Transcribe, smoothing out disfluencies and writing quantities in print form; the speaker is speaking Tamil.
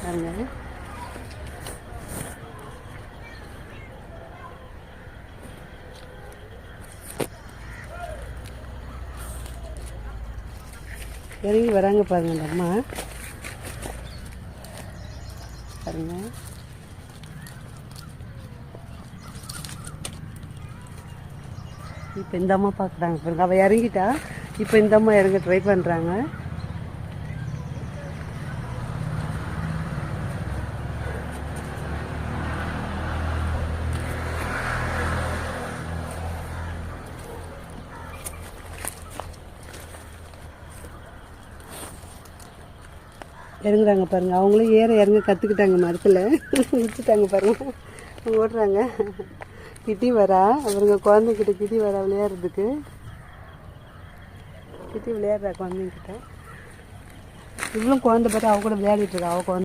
பாருங்க. இறங்கி வராங்க பாருங்க அந்த அம்மா. பாருங்க. இப்போ இந்த அம்மா பார்க்குறாங்க பாருங்க. அவள் இறங்கிட்டா. இப்போ இந்த அம்மா இறங்க ட்ரை பண்ணுறாங்க. இறங்குறாங்க பாருங்க. அவங்களும் இறங்க கற்றுக்கிட்டாங்க மரத்தில். விட்டுட்டாங்க பாருங்க. ஓடுறாங்க. கிட்டி வரா. அவருங்க குழந்தைங்கிட்ட கிட்டி வரா விளையாடுறதுக்கு. கிட்டி விளையாடுறா குழந்தைங்கிட்ட. இவ்வளோ குழந்தை பார்த்தா அவ கூட விளையாடிட்டு இருக்கா. அவள் குழந்தை